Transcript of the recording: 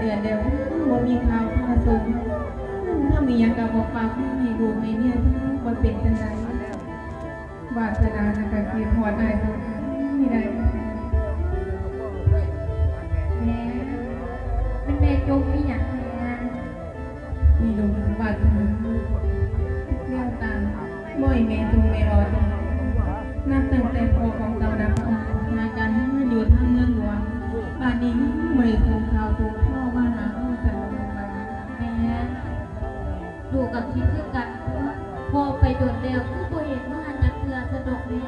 ดือนเดียวบ่มีข่าวข่าวส่งถ้ามีอย่างกับบอกฝากให้ดูให้เนี่ยบ่เป็นจังไดวาสนานะก็คิดฮอดได้ทุกนี่ได้แม่เป็นแม่จมอีหยังแม่ มีลมวาสนาเลี้ยวตามบ่อยแม่ทุงแม่รอจังนับตั้งแต่พ่อของเราดับออกมากันอยู่ทางเมืองหลวงป่านนี้บ่ได้ส่งข่าวส่งพ่อมาหาเอาแต่ละวัน แม่ดูกับคิดคือกันพอไปโดดเร็วคือบ่เห็นว่าหันจักเทื่อสะดวกแม่